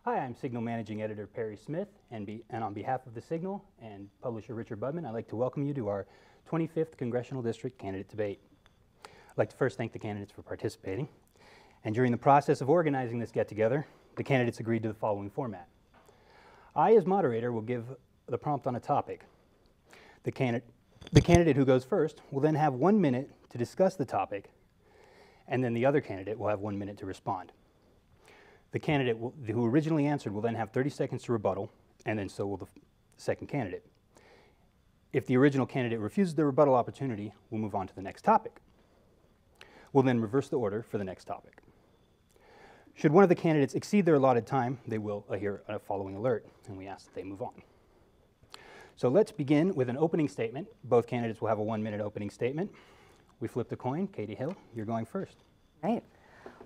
Hi, I'm Signal Managing Editor Perry Smith, and on behalf of the Signal and publisher Richard Budman, I'd like to welcome you to our 25th Congressional District Candidate Debate. I'd like to first thank the candidates for participating. And during the process of organizing this get-together, the candidates agreed to the following format. I, as moderator, will give the prompt on a topic. The candidate who goes first will then have 1 minute to discuss the topic, and then the other candidate will have 1 minute to respond. The candidate who originally answered will then have 30 seconds to rebuttal, and then so will the second candidate. If the original candidate refuses the rebuttal opportunity, we'll move on to the next topic. We'll then reverse the order for the next topic. Should one of the candidates exceed their allotted time, they will hear a following alert, and we ask that they move on. So let's begin with an opening statement. Both candidates will have a 1 minute opening statement. We flip the coin. Katie Hill, you're going first. Right.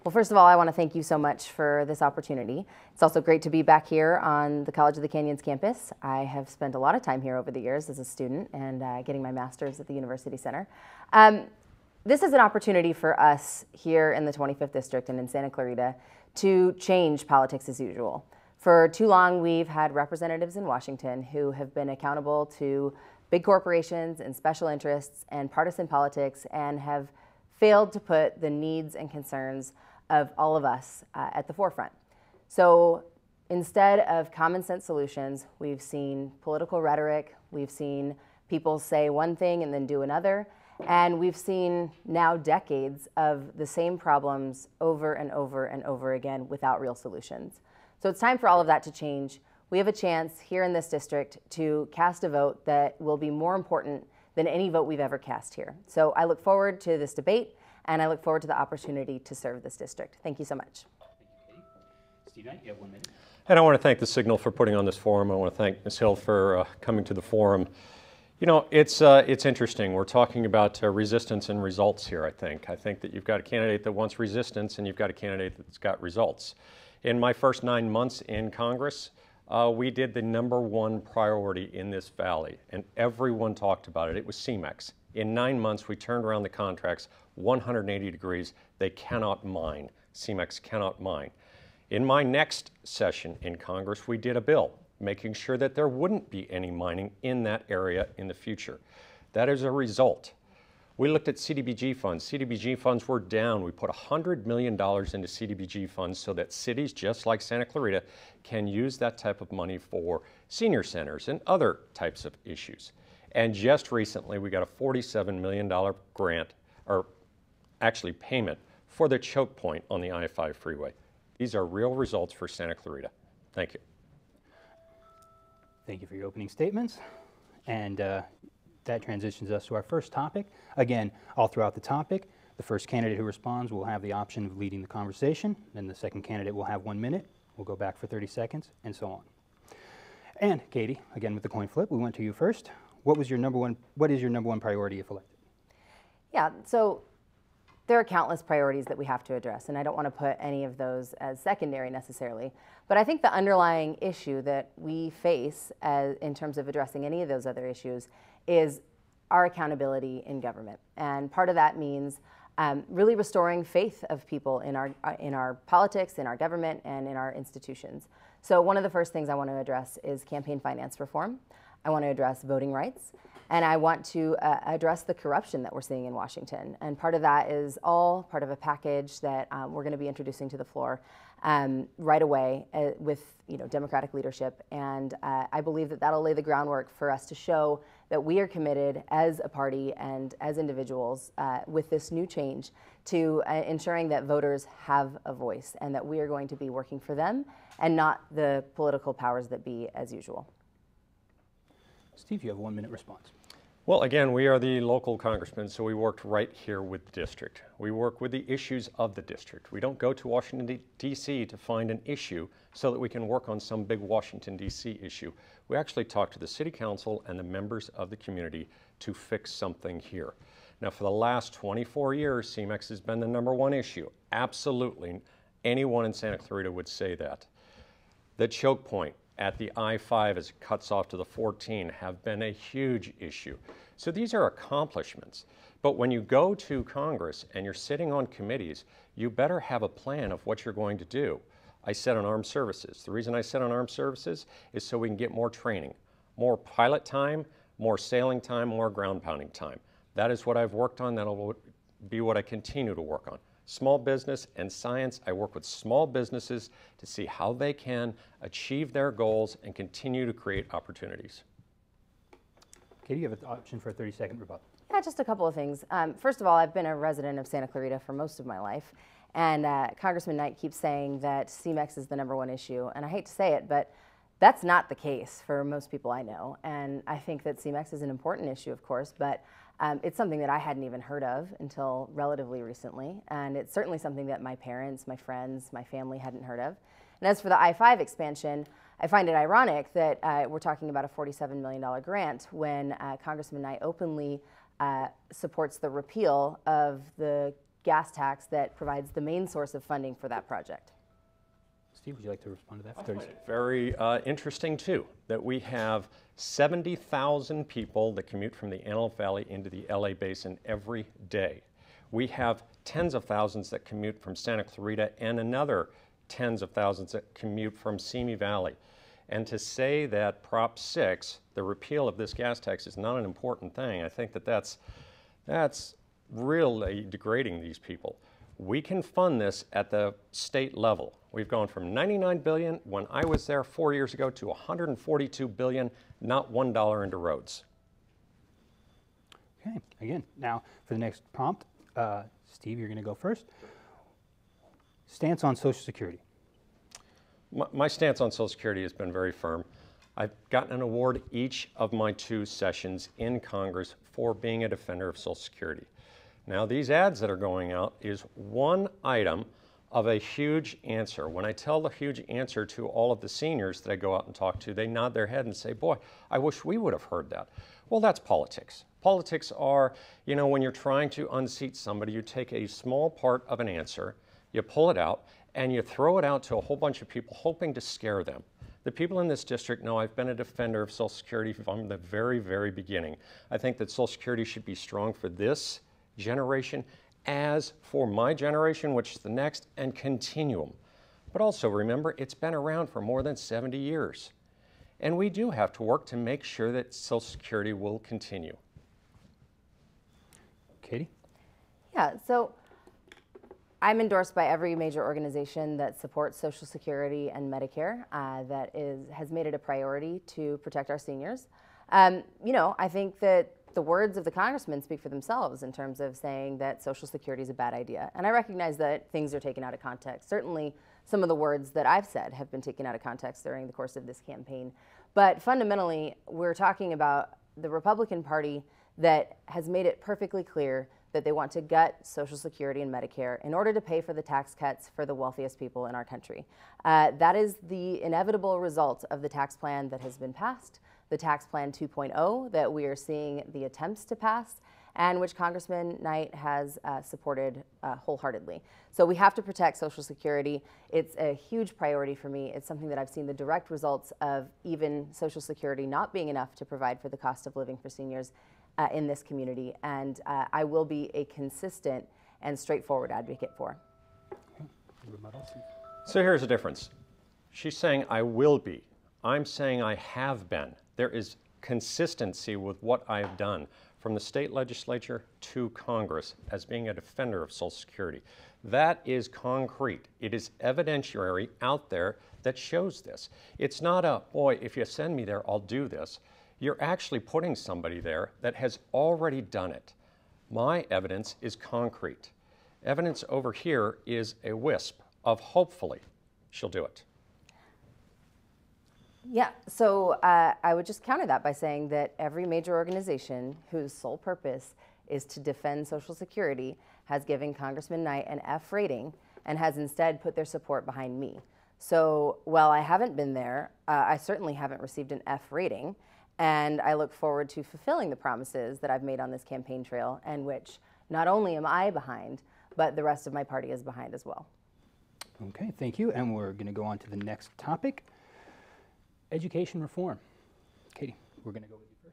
Well, first of all, I want to thank you so much for this opportunity. It's also great to be back here on the College of the Canyons campus. I have spent a lot of time here over the years as a student and getting my master's at the University Center. This is an opportunity for us here in the 25th District and in Santa Clarita to change politics as usual. For too long, we've had representatives in Washington who have been accountable to big corporations and special interests and partisan politics and have failed to put the needs and concerns of all of us at the forefront. So instead of common sense solutions, we've seen political rhetoric, we've seen people say one thing and then do another, and we've seen now decades of the same problems over and over and over again without real solutions. So it's time for all of that to change. We have a chance here in this district to cast a vote that will be more important than any vote we've ever cast here. So I look forward to this debate, and I look forward to the opportunity to serve this district. Thank you so much. Thank you, Katie. Steve Knight, you have 1 minute. And I want to thank the Signal for putting on this forum. I want to thank Ms. Hill for coming to the forum. You know, it's interesting. We're talking about resistance and results here, I think. I think that you've got a candidate that wants resistance, and you've got a candidate that's got results. In my first 9 months in Congress, we did the #1 priority in this valley, and everyone talked about it. It was CMEX. In 9 months, we turned around the contracts 180 degrees. They cannot mine. CMEX cannot mine. In my next session in Congress, we did a bill making sure that there wouldn't be any mining in that area in the future. That is a result. We looked at CDBG funds. CDBG funds were down. We put $100 million into CDBG funds so that cities just like Santa Clarita can use that type of money for senior centers and other types of issues. And just recently, we got a $47 million grant, or actually payment, for the choke point on the I-5 freeway. These are real results for Santa Clarita. Thank you. Thank you for your opening statements. And that transitions us to our first topic. Again, all throughout the topic, the first candidate who responds will have the option of leading the conversation. Then the second candidate will have 1 minute. We'll go back for 30 seconds, and so on. And Katie, again with the coin flip, we went to you first. What is your number one priority if elected? Yeah, so there are countless priorities that we have to address, and I don't want to put any of those as secondary necessarily. But I think the underlying issue that we face in terms of addressing any of those other issues is our accountability in government. And part of that means really restoring faith of people in our politics, in our government, and in our institutions. So one of the first things I want to address is campaign finance reform. I want to address voting rights, and I want to address the corruption that we're seeing in Washington. And part of that is all part of a package that we're going to be introducing to the floor right away with Democratic leadership. And I believe that that'll lay the groundwork for us to show that we are committed as a party and as individuals with this new change to ensuring that voters have a voice and that we are going to be working for them and not the political powers that be as usual. Steve, you have a 1 minute response. Well, again, we are the local congressmen, so we worked right here with the district. We work with the issues of the district. We don't go to Washington, D.C. to find an issue so that we can work on some big Washington, D.C. issue. We actually talk to the city council and the members of the community to fix something here. Now, for the last 24 years, CMEX has been the #1 issue. Absolutely. Anyone in Santa Clarita would say that. The choke point at the I-5 as it cuts off to the 14 have been a huge issue. So these are accomplishments. But when you go to Congress and you're sitting on committees, you better have a plan of what you're going to do. I set on armed services. The reason I set on armed services is so we can get more training, more pilot time, more sailing time, more ground pounding time. That is what I've worked on. That'll be what I continue to work on. Small business and science, I work with small businesses to see how they can achieve their goals and continue to create opportunities. Katie, you have an option for a 30-second rebuttal. Yeah, just a couple of things. First of all, I've been a resident of Santa Clarita for most of my life, and Congressman Knight keeps saying that CMEX is the #1 issue, and I hate to say it, but that's not the case for most people I know, and I think that CMEX is an important issue, of course, but it's something that I hadn't even heard of until relatively recently, and it's certainly something that my parents, my friends, my family hadn't heard of. And as for the I-5 expansion, I find it ironic that we're talking about a $47 million grant when Congressman Knight openly supports the repeal of the gas tax that provides the main source of funding for that project. Steve, would you like to respond to that for 30 seconds? Very interesting, too, that we have 70,000 people that commute from the Antelope Valley into the LA Basin every day. We have tens of thousands that commute from Santa Clarita and another tens of thousands that commute from Simi Valley. And to say that Prop 6, the repeal of this gas tax, is not an important thing, I think that that's really degrading these people. We can fund this at the state level. We've gone from $99 billion when I was there 4 years ago to $142 billion, not $1 into roads. Okay, again, now for the next prompt, Steve, you're going to go first. Stance on Social Security. My stance on Social Security has been very firm. I've gotten an award each of my 2 sessions in Congress for being a defender of Social Security. Now, these ads that are going out is one item of a huge answer. When I tell the huge answer to all of the seniors that I go out and talk to, they nod their head and say, boy, I wish we would have heard that. Well, that's politics. Politics are, you know, when you're trying to unseat somebody, you take a small part of an answer, you pull it out, and you throw it out to a whole bunch of people hoping to scare them. The people in this district know I've been a defender of Social Security from the very, very beginning. I think that Social Security should be strong for this generation as for my generation, which is the next, and continuum. But also remember, it's been around for more than 70 years. And we do have to work to make sure that Social Security will continue. Katie? Yeah, so I'm endorsed by every major organization that supports Social Security and Medicare that has made it a priority to protect our seniors. You know, I think that the words of the congressman speak for themselves in terms of saying that Social Security is a bad idea. And I recognize that things are taken out of context. Certainly, some of the words that I've said have been taken out of context during the course of this campaign. But fundamentally, we're talking about the Republican Party that has made it perfectly clear that they want to gut Social Security and Medicare in order to pay for the tax cuts for the wealthiest people in our country. That is the inevitable result of the tax plan that has been passed, the tax plan 2.0 that we are seeing the attempts to pass, and which Congressman Knight has supported wholeheartedly. So we have to protect Social Security. It's a huge priority for me. It's something that I've seen the direct results of even Social Security not being enough to provide for the cost of living for seniors in this community, and I will be a consistent and straightforward advocate for. So here's the difference. She's saying I will be. I'm saying I have been. There is consistency with what I've done from the state legislature to Congress as being a defender of Social Security. That is concrete. It is evidentiary out there that shows this. It's not a, boy, if you send me there, I'll do this. You're actually putting somebody there that has already done it. My evidence is concrete. Evidence over here is a wisp of hopefully she'll do it. Yeah, so I would just counter that by saying that every major organization whose sole purpose is to defend Social Security has given Congressman Knight an F rating and has instead put their support behind me. So while I haven't been there, I certainly haven't received an F rating, and I look forward to fulfilling the promises that I've made on this campaign trail, and which not only am I behind, but the rest of my party is behind as well. Okay, thank you, and we're going to go on to the next topic. Education reform. Katie, we're going to go with you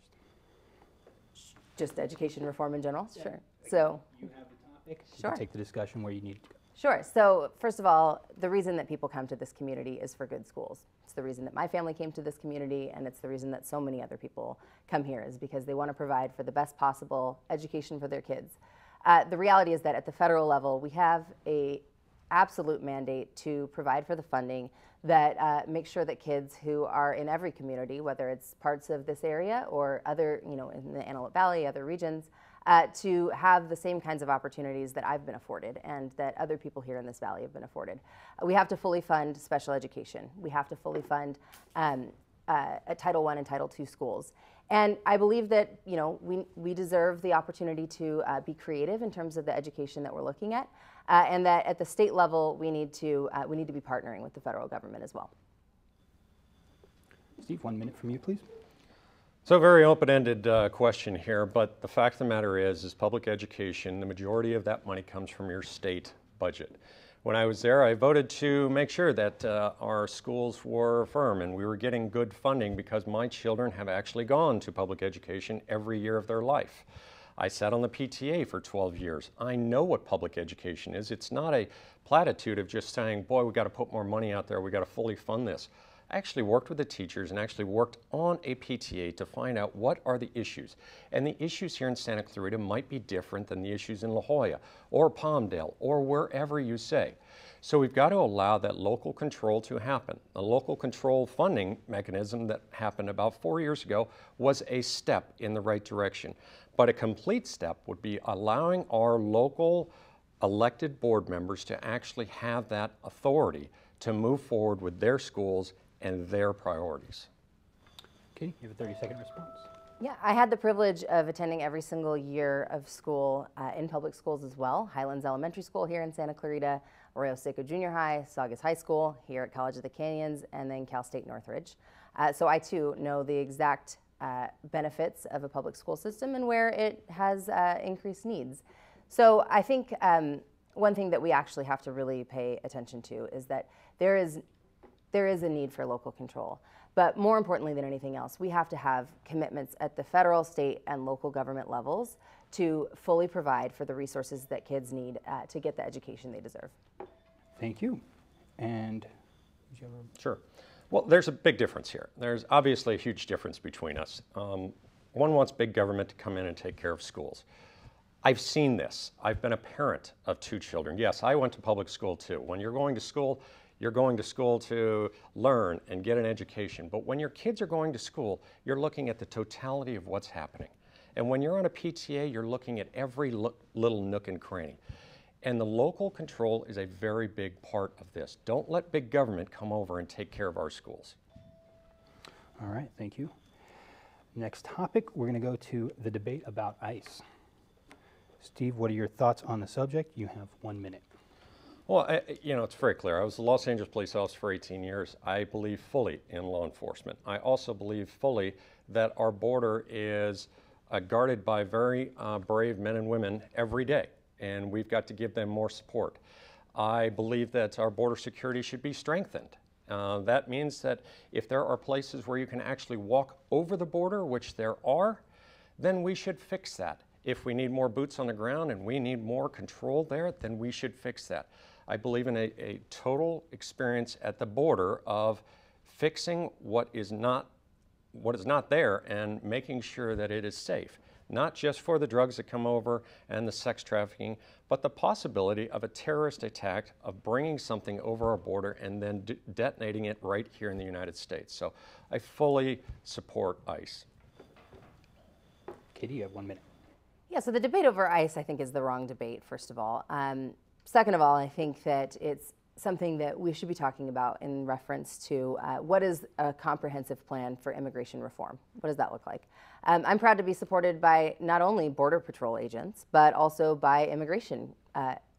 first. Just education reform in general? Yeah. Sure. So you have the topic. You sure. can take the discussion where you need to go. Sure. So first of all, the reason that people come to this community is for good schools. It's the reason that my family came to this community, and it's the reason that so many other people come here, is because they want to provide for the best possible education for their kids. The reality is that at the federal level, we have an absolute mandate to provide for the funding that makes sure that kids who are in every community, whether it's parts of this area or other, in the Antelope Valley, other regions, to have the same kinds of opportunities that I've been afforded and that other people here in this valley have been afforded. We have to fully fund special education. We have to fully fund Title I and Title II schools. And I believe that we deserve the opportunity to be creative in terms of the education that we're looking at, and that at the state level we need to be partnering with the federal government as well. Steve, 1 minute from you, please. So, very open-ended question here, but the fact of the matter is public education, the majority of that money comes from your state budget. When I was there, I voted to make sure that our schools were firm and we were getting good funding, because my children have actually gone to public education every year of their life. I sat on the PTA for 12 years. I know what public education is. It's not a platitude of just saying, boy, we got to put more money out there, we got to fully fund this. I actually worked with the teachers and actually worked on a PTA to find out what are the issues. And the issues here in Santa Clarita might be different than the issues in La Jolla or Palmdale or wherever you say. So we've got to allow that local control to happen. The local control funding mechanism that happened about 4 years ago was a step in the right direction. But a complete step would be allowing our local elected board members to actually have that authority to move forward with their schools and their priorities. Katie, you have a 30-second response. Yeah, I had the privilege of attending every single year of school in public schools as well. Highlands Elementary School here in Santa Clarita, Arroyo Seco Junior High, Saugus High School here at College of the Canyons, and then Cal State Northridge. So I too know the exact benefits of a public school system and where it has increased needs. So I think one thing that we actually have to really pay attention to is that there is a need for local control. But more importantly than anything else, we have to have commitments at the federal, state, and local government levels to fully provide for the resources that kids need to get the education they deserve. Thank you. And Sure. Well, there's a big difference here. There's obviously a huge difference between us. One wants big government to come in and take care of schools. I've seen this. I've been a parent of 2 children. Yes, I went to public school too. When you're going to school, you're going to school to learn and get an education. But when your kids are going to school, you're looking at the totality of what's happening. And when you're on a PTA, you're looking at every little nook and cranny. And the local control is a very big part of this. Don't let big government come over and take care of our schools. all right, thank you. Next topic, we're going to go to the debate about ICE. Steve, what are your thoughts on the subject? You have 1 minute. Well, it's very clear. I was the Los Angeles police officer for 18 years. I believe fully in law enforcement. I also believe fully that our border is guarded by very brave men and women every day, and we've got to give them more support. I believe that our border security should be strengthened. That means that if there are places where you can actually walk over the border, which there are, then we should fix that. If we need more boots on the ground and we need more control there, then we should fix that. I believe in a total experience at the border of fixing what is not there and making sure that it is safe. Not just for the drugs that come over and the sex trafficking, but the possibility of a terrorist attack, of bringing something over our border and then detonating it right here in the United States. So I fully support ICE. Katie, you have 1 minute. Yeah, so the debate over ICE, I think, is the wrong debate, first of all. Second of all, I think that it's something that we should be talking about in reference to what is a comprehensive plan for immigration reform? What does that look like? I'm proud to be supported by not only Border Patrol agents, but also by immigration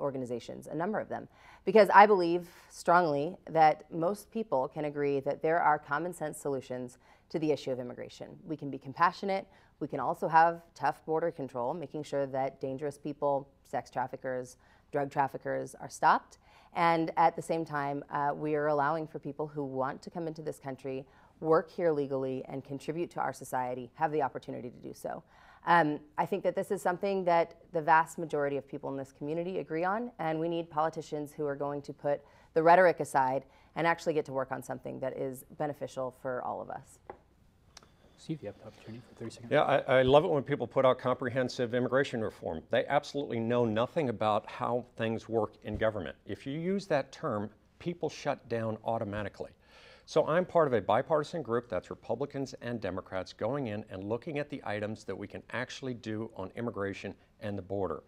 organizations, a number of them, because I believe strongly that most people can agree that there are common sense solutions to the issue of immigration. We can be compassionate. We can also have tough border control, making sure that dangerous people, sex traffickers, drug traffickers are stopped. And at the same time, we are allowing for people who want to come into this country, work here legally, and contribute to our society, have the opportunity to do so. I think that this is something that the vast majority of people in this community agree on, and we need politicians who are going to put the rhetoric aside and actually get to work on something that is beneficial for all of us. Steve, you have the opportunity for 30 seconds. Yeah, I love it when people put out comprehensive immigration reform. They absolutely know nothing about how things work in government. If you use that term, people shut down automatically. So I'm part of a bipartisan group that's Republicans and Democrats going in and looking at the items that we can actually do on immigration and the border.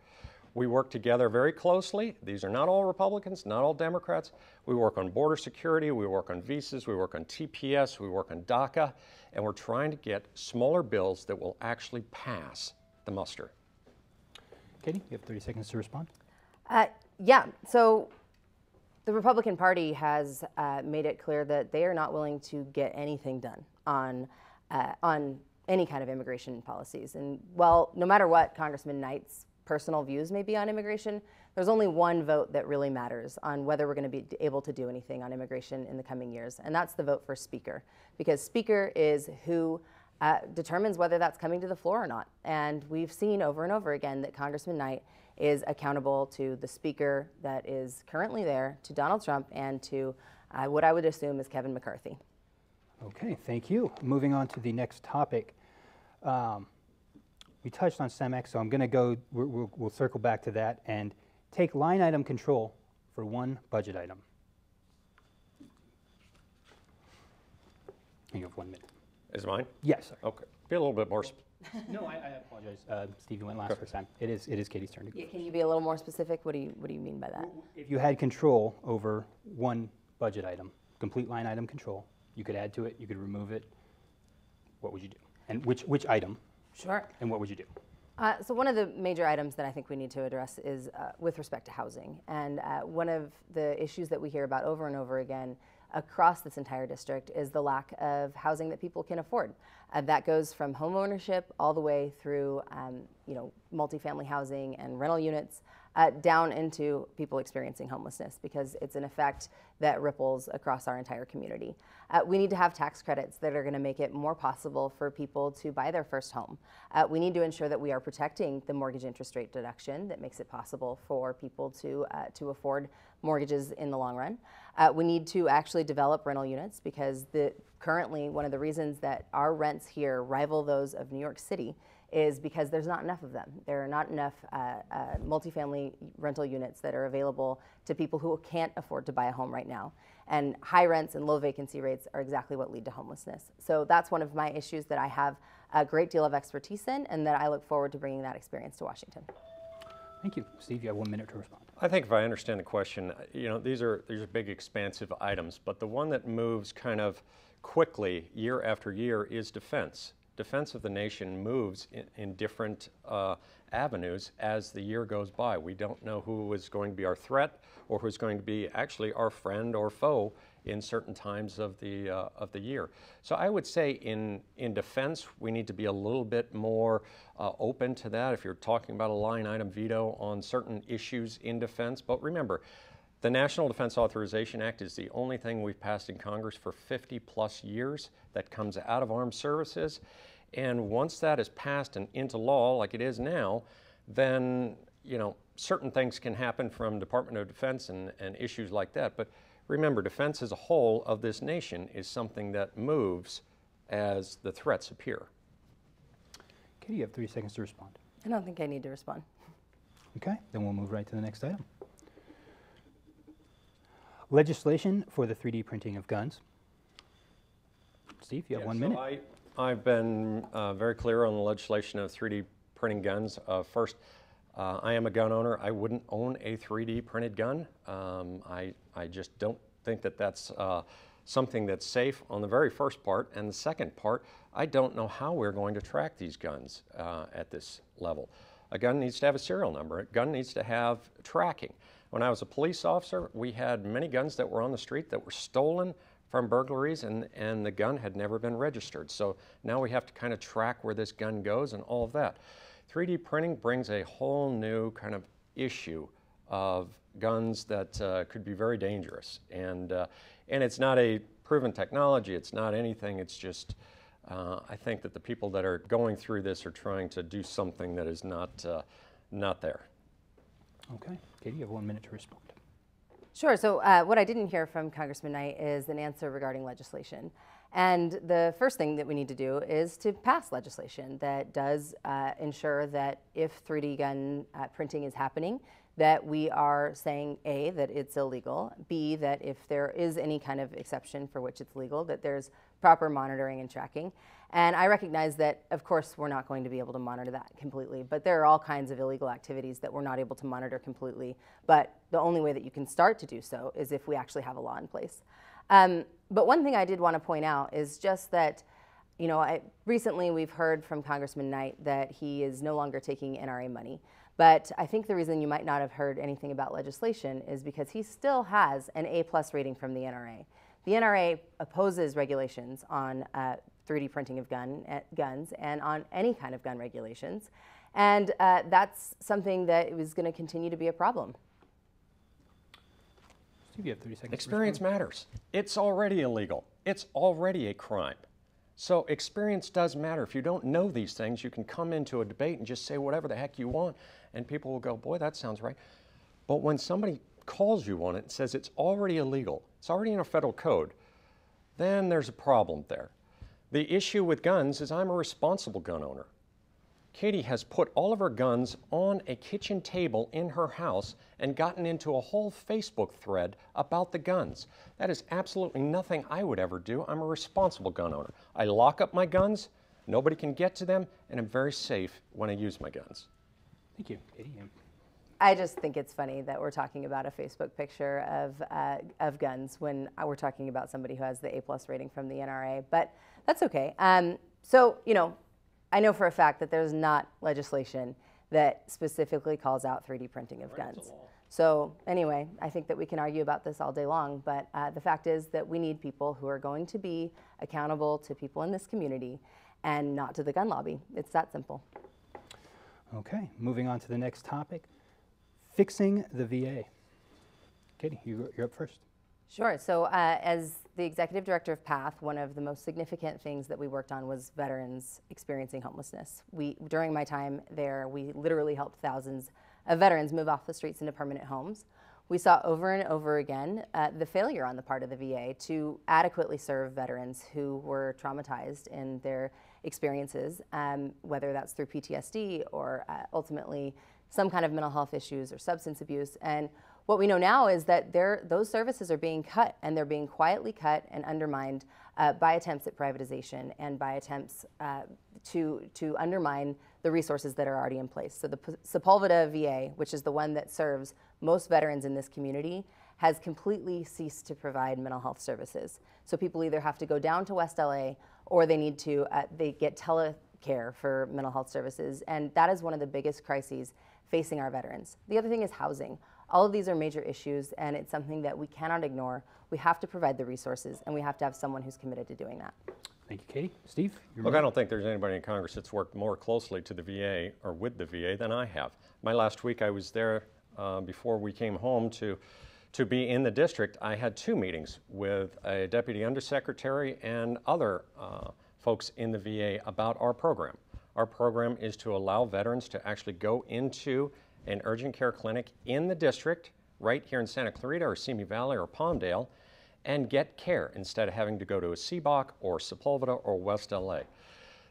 We work together very closely. These are not all Republicans, not all Democrats. We work on border security, we work on visas, we work on TPS, we work on DACA, and we're trying to get smaller bills that will actually pass the muster. Katie, you have 30 seconds to respond. Yeah, so the Republican Party has made it clear that they are not willing to get anything done on any kind of immigration policies. And well, no matter what Congressman Knight's personal views may be on immigration, there's only one vote that really matters on whether we're going to be able to do anything on immigration in the coming years, and that's the vote for Speaker, because Speaker is who determines whether that's coming to the floor or not. And we've seen over and over again that Congressman Knight is accountable to the Speaker that is currently there, to Donald Trump, and to what I would assume is Kevin McCarthy. Okay, thank you. Moving on to the next topic. We touched on CEMEX, so I'm going to go, we'll circle back to that and take line item control for one budget item. You have 1 minute. Is it mine? Yes. Sorry. Okay. Be a little bit more. No, I apologize. Steve, you went last first time. It is Katie's turn to go. Yeah, can you be a little more specific? What do you mean by that? If you had control over one budget item, complete line item control, you could add to it, you could remove it. What would you do? And which item? Sure. And what would you do? So one of the major items that I think we need to address is with respect to housing. And one of the issues that we hear about over and over again across this entire district is the lack of housing that people can afford. That goes from home ownership all the way through multifamily housing and rental units down into people experiencing homelessness, because it's an effect that ripples across our entire community. We need to have tax credits that are going to make it more possible for people to buy their first home. We need to ensure that we are protecting the mortgage interest rate deduction that makes it possible for people to afford mortgages in the long run. We need to actually develop rental units, because currently one of the reasons that our rents here rival those of New York City is because there's not enough of them. There are not enough multifamily rental units that are available to people who can't afford to buy a home right now. And high rents and low vacancy rates are exactly what lead to homelessness. So that's one of my issues that I have a great deal of expertise in, and that I look forward to bringing that experience to Washington. Thank you. Steve, you have 1 minute to respond. I think if I understand the question, these are big, expansive items, but the one that moves kind of quickly year after year is defense. Defense of the nation moves in different avenues as the year goes by. We don't know who is going to be our threat or who's going to be actually our friend or foe in certain times of the year. So I would say in defense, we need to be a little bit more open to that if you're talking about a line item veto on certain issues in defense. But remember, the National Defense Authorization Act is the only thing we've passed in Congress for 50 plus years that comes out of armed services. And once that is passed and into law like it is now, then certain things can happen from Department of Defense and issues like that. But remember, defense as a whole of this nation is something that moves as the threats appear. Katie, you have 3 seconds to respond. I don't think I need to respond. Okay, then we'll move right to the next item. Legislation for the 3D printing of guns. Steve, you have 1 minute. So I've been very clear on the legislation of 3D printing guns. First, I am a gun owner. I wouldn't own a 3D printed gun. I just don't think that that's something that's safe on the very first part. And the second part, I don't know how we're going to track these guns at this level. A gun needs to have a serial number. A gun needs to have tracking. When I was a police officer, we had many guns that were on the street that were stolen from burglaries, and the gun had never been registered. So now we have to kind of track where this gun goes and all of that. 3D printing brings a whole new kind of issue of guns that could be very dangerous. And it's not a proven technology. It's not anything. It's just I think that the people that are going through this are trying to do something that is not there. Okay. Katie, you have 1 minute to respond. Sure. So what I didn't hear from Congressman Knight is an answer regarding legislation. And the first thing that we need to do is to pass legislation that does ensure that if 3D gun printing is happening, that we are saying, A, that it's illegal, B, that if there is any kind of exception for which it's legal, that there's proper monitoring and tracking. And I recognize that, of course, we're not going to be able to monitor that completely, but there are all kinds of illegal activities that we're not able to monitor completely. But the only way that you can start to do so is if we actually have a law in place. But one thing I did want to point out is just that, you know, recently we've heard from Congressman Knight that he is no longer taking NRA money. But I think the reason you might not have heard anything about legislation is because he still has an A+ rating from the NRA. The NRA opposes regulations on 3D printing of guns and on any kind of gun regulations. And that's something that is going to continue to be a problem. Steve, you have 30 seconds. Experience matters. It's already illegal. It's already a crime. So experience does matter. If you don't know these things, you can come into a debate and just say whatever the heck you want, and people will go, boy, that sounds right. But when somebody calls you on it and says it's already illegal, it's already in a federal code, then there's a problem there. The issue with guns is I'm a responsible gun owner. Katie has put all of her guns on a kitchen table in her house and gotten into a whole Facebook thread about the guns. That is absolutely nothing I would ever do. I'm a responsible gun owner. I lock up my guns, nobody can get to them, and I'm very safe when I use my guns. Thank you, Katie. I just think it's funny that we're talking about a Facebook picture of guns when we're talking about somebody who has the A+ rating from the NRA, but that's okay. So, you know, I know for a fact that there's not legislation that specifically calls out 3D printing of guns. So anyway, I think that we can argue about this all day long, but the fact is that we need people who are going to be accountable to people in this community and not to the gun lobby. It's that simple. Okay, moving on to the next topic, fixing the VA. Katie, you're up first. Sure. So as the executive director of PATH, one of the most significant things that we worked on was veterans experiencing homelessness. During my time there, we literally helped thousands of veterans move off the streets into permanent homes. We saw over and over again the failure on the part of the VA to adequately serve veterans who were traumatized in their experiences, whether that's through PTSD or ultimately some kind of mental health issues or substance abuse. And what we know now is that those services are being cut, and they're being quietly cut and undermined by attempts at privatization and by attempts to undermine the resources that are already in place. So the Sepulveda VA, which is the one that serves most veterans in this community, has completely ceased to provide mental health services. So people either have to go down to West LA or they need to they get telecare for mental health services, and that is one of the biggest crises facing our veterans. The other thing is housing. All of these are major issues, and it's something that we cannot ignore. We have to provide the resources, and we have to have someone who's committed to doing that. Thank you, Katie. Steve? Look, I don't think there's anybody in Congress that's worked more closely to the VA or with the VA than I have. My last week I was there before we came home to be in the district. I had 2 meetings with a deputy undersecretary and other folks in the VA about our program. Our program is to allow veterans to actually go into an urgent care clinic in the district, right here in Santa Clarita or Simi Valley or Palmdale, and get care instead of having to go to a CBOC or Sepulveda or West LA.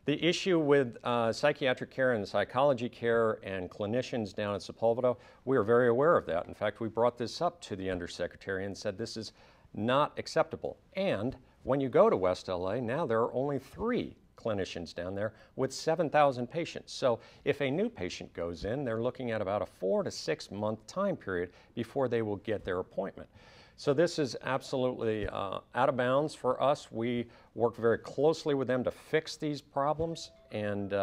The issue with psychiatric care and psychology care and clinicians down at Sepulveda, we are very aware of that. In fact, we brought this up to the undersecretary and said this is not acceptable. And when you go to West LA, now there are only 3 clinicians down there with 7,000 patients. So if a new patient goes in, they're looking at about a 4 to 6 month time period before they will get their appointment. So this is absolutely out of bounds for us. We work very closely with them to fix these problems, and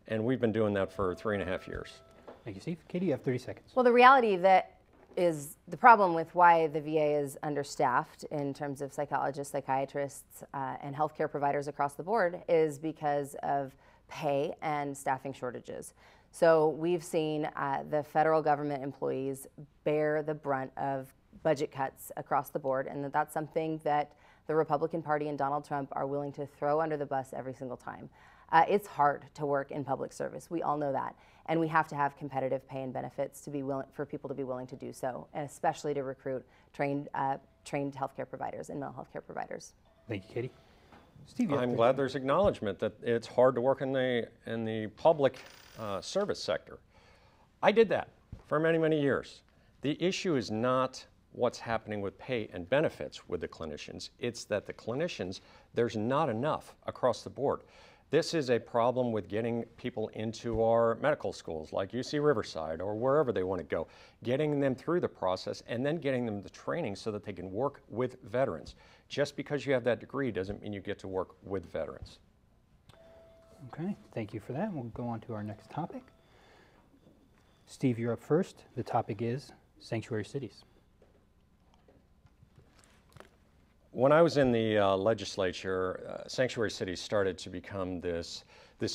we've been doing that for 3.5 years. Thank you, Steve. Katie, you have 30 seconds. Well, the reality that is the problem with why the VA is understaffed in terms of psychologists, psychiatrists, and healthcare providers across the board is because of pay and staffing shortages. So we've seen the federal government employees bear the brunt of budget cuts across the board, and that's something that the Republican Party and Donald Trump are willing to throw under the bus every single time. It's hard to work in public service. We all know that. And we have to have competitive pay and benefits to be for people to be willing to do so, and especially to recruit trained healthcare providers and mental health care providers. Thank you, Katie. Steve, I'm glad there's acknowledgement that it's hard to work in the public service sector. I did that for many, many years. The issue is not what's happening with pay and benefits with the clinicians. It's that the clinicians, there's not enough across the board. This is a problem with getting people into our medical schools like UC Riverside or wherever they want to go, getting them through the process and then getting them the training so that they can work with veterans. Just because you have that degree doesn't mean you get to work with veterans. Okay, thank you for that. We'll go on to our next topic. Steve, you're up first. The topic is sanctuary cities. When I was in the legislature, sanctuary cities started to become this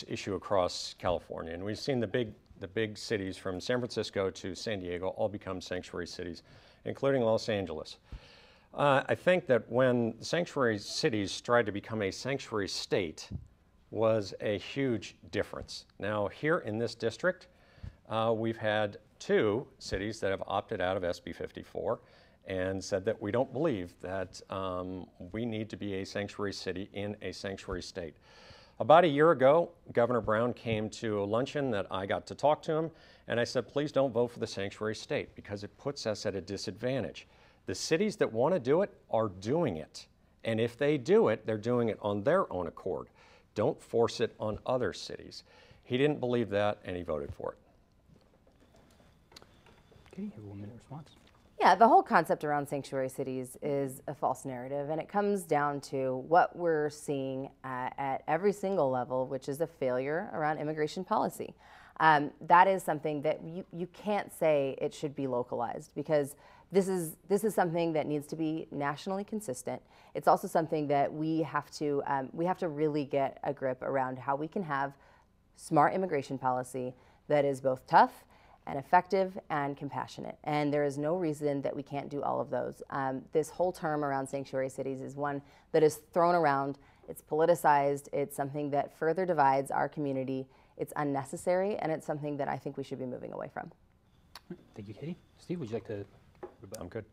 issue across California, and we've seen the big cities from San Francisco to San Diego all become sanctuary cities, including Los Angeles. I think that when sanctuary cities tried to become a sanctuary state was a huge difference. Now, here in this district, we've had 2 cities that have opted out of SB 54 and said that we don't believe that we need to be a sanctuary city in a sanctuary state. About a year ago, Governor Brown came to a luncheon that I got to talk to him, and I said, please don't vote for the sanctuary state because it puts us at a disadvantage. The cities that want to do it are doing it, and if they do it, they're doing it on their own accord. Don't force it on other cities. He didn't believe that, and he voted for it. Okay, you have a 1-minute response. Yeah, the whole concept around sanctuary cities is a false narrative, and it comes down to what we're seeing at every single level, which is a failure around immigration policy. That is something that you can't say it should be localized, because this is something that needs to be nationally consistent. It's also something that we have to really get a grip around how we can have smart immigration policy that is both tough and effective and compassionate. And there is no reason that we can't do all of those. This whole term around sanctuary cities is one that is thrown around. It's politicized. It's something that further divides our community. It's unnecessary, and it's something that I think we should be moving away from. Thank you, Katie. Steve, would you like to rebut? I'm good.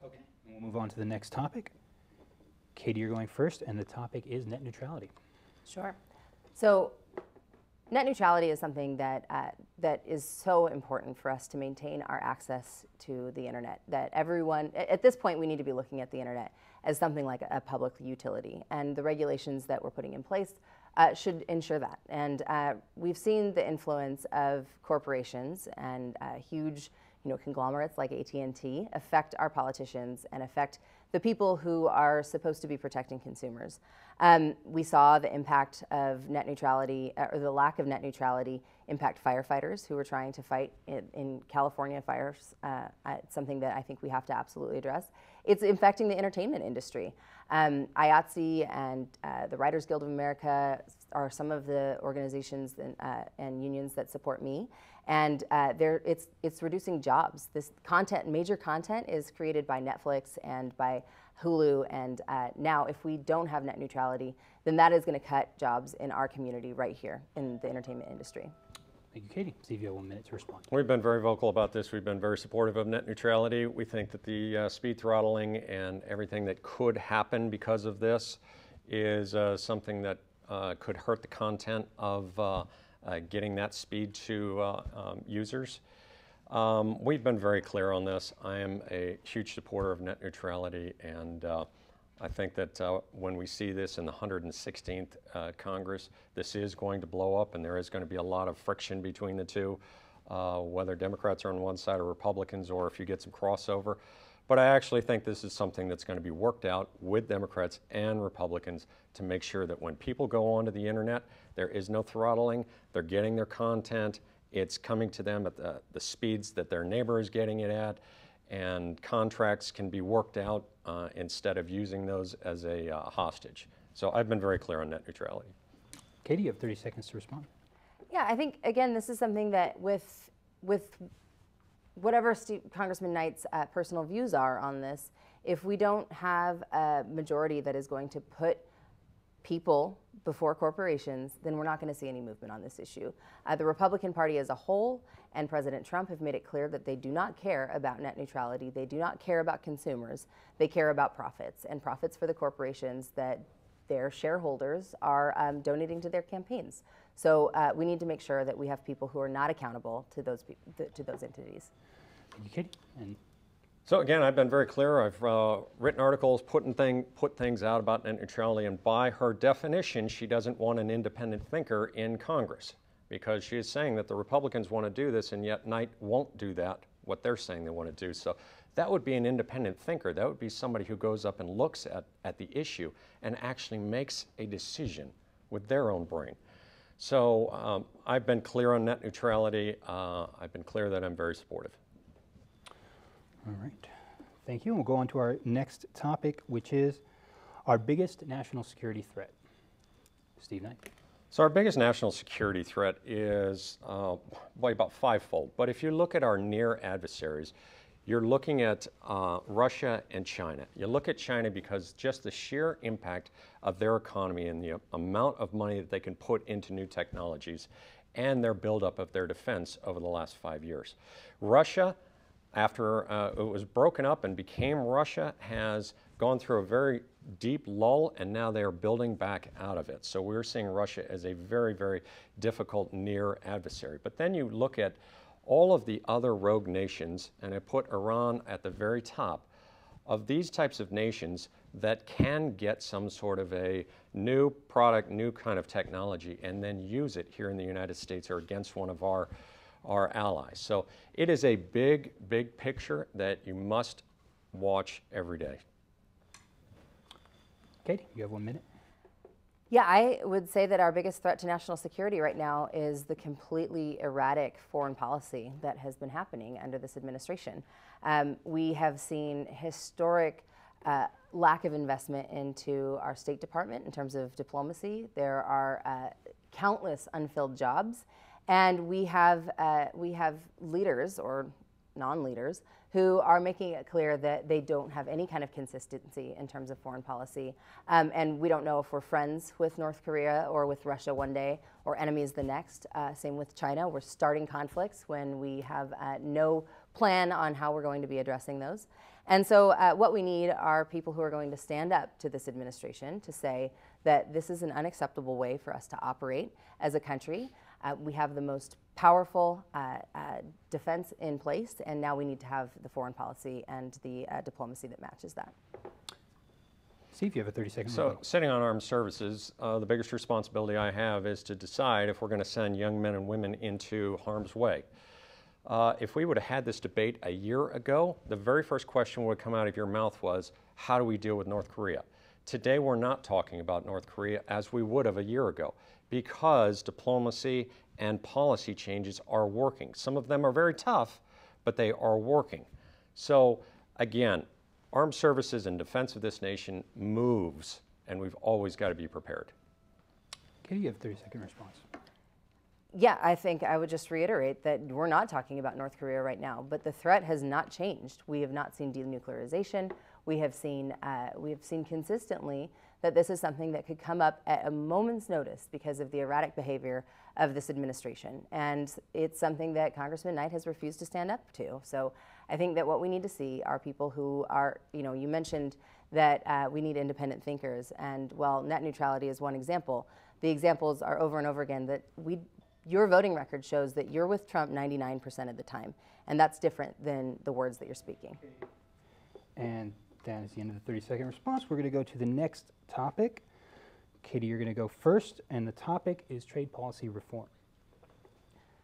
Okay, we'll move on to the next topic. Katie, you're going first, and the topic is net neutrality. Sure. So net neutrality is something that that is so important for us to maintain our access to the internet. That everyone, at this point, we need to be looking at the internet as something like a public utility, and the regulations that we're putting in place should ensure that. And we've seen the influence of corporations and huge, conglomerates like AT&T affect our politicians and affect the people who are supposed to be protecting consumers. We saw the impact of net neutrality, or the lack of net neutrality, impact firefighters who were trying to fight in California fires. It's something that I think we have to absolutely address. It's affecting the entertainment industry. IATSE and the Writers Guild of America are some of the organizations and unions that support me. And it's reducing jobs. This content, major content, is created by Netflix and by Hulu. And now, if we don't have net neutrality, then that is going to cut jobs in our community right here in the entertainment industry. Thank you, Katie. Steve, you have 1 minute to respond. We've been very vocal about this. We've been very supportive of net neutrality. We think that the speed throttling and everything that could happen because of this is something that could hurt the content of getting that speed to users. We've been very clear on this. I am a huge supporter of net neutrality, and I think that when we see this in the 116th Congress, this is going to blow up, and there is going to be a lot of friction between the two, whether Democrats are on one side or Republicans, or if you get some crossover. But I actually think this is something that's going to be worked out with Democrats and Republicans to make sure that when people go onto the internet, there is no throttling, they're getting their content, it's coming to them at the speeds that their neighbor is getting it at, and contracts can be worked out instead of using those as a hostage. So I've been very clear on net neutrality. Katie, you have 30 seconds to respond. Yeah, I think, again, this is something that with whatever Congressman Knight's personal views are on this, if we don't have a majority that is going to put people before corporations, then we're not going to see any movement on this issue. The Republican Party as a whole and President Trump have made it clear that they do not care about net neutrality. They do not care about consumers. They care about profits, and profits for the corporations that their shareholders are donating to their campaigns. So we need to make sure that we have people who are not accountable to those entities. Thank you, Katie. And so again, I've been very clear. I've written articles, put things out about net neutrality, and by her definition, she doesn't want an independent thinker in Congress, because she is saying that the Republicans want to do this, and yet Knight won't do that, what they're saying they want to do. So that would be an independent thinker. That would be somebody who goes up and looks at the issue and actually makes a decision with their own brain. So I've been clear on net neutrality. I've been clear that I'm very supportive. all right. Thank you. We'll go on to our next topic, which is our biggest national security threat. Steve Knight. So our biggest national security threat is about fivefold. But if you look at our near adversaries, you're looking at Russia and China. You look at China because just the sheer impact of their economy and the amount of money that they can put into new technologies and their buildup of their defense over the last 5 years. Russia, after it was broken up and became Russia, has gone through a very deep lull, and now they are building back out of it. So we're seeing Russia as a very, very difficult near adversary. But then you look at all of the other rogue nations, and I put Iran at the very top of these types of nations that can get some sort of a new product, new kind of technology, and then use it here in the United States or against one of our allies. So it is a big, big picture that you must watch every day. Katie, you have 1 minute. Yeah, I would say that our biggest threat to national security right now is the completely erratic foreign policy that has been happening under this administration. We have seen historic lack of investment into our State Department in terms of diplomacy. There are countless unfilled jobs, and we have leaders or non-leaders who are making it clear that they don't have any kind of consistency in terms of foreign policy. And we don't know if we're friends with North Korea or with Russia one day or enemies the next. Same with China. We're starting conflicts when we have no plan on how we're going to be addressing those. And so what we need are people who are going to stand up to this administration to say that this is an unacceptable way for us to operate as a country. We have the most powerful defense in place, and now we need to have the foreign policy and the diplomacy that matches that. Steve, you have a 30-second So sitting on armed services, the biggest responsibility I have is to decide if we're going to send young men and women into harm's way. If we would have had this debate a year ago, the very first question would come out of your mouth was, how do we deal with North Korea? Today we're not talking about North Korea as we would have a year ago, because diplomacy and policy changes are working. Some of them are very tough, but they are working. So again, armed services and defense of this nation moves, and we've always got to be prepared. Katie, you have a 30-second response. Yeah, I think I would just reiterate that we're not talking about North Korea right now, but the threat has not changed. We have not seen denuclearization. We have seen consistently that this is something that could come up at a moment's notice because of the erratic behavior of this administration. And it's something that Congressman Knight has refused to stand up to. So I think that what we need to see are people who are, you mentioned that we need independent thinkers. And while net neutrality is one example, the examples are over and over again that your voting record shows that you're with Trump 99% of the time. And that's different than the words that you're speaking. And that is the end of the 30-second response. We're going to go to the next topic. Katie, you're going to go first, and the topic is trade policy reform.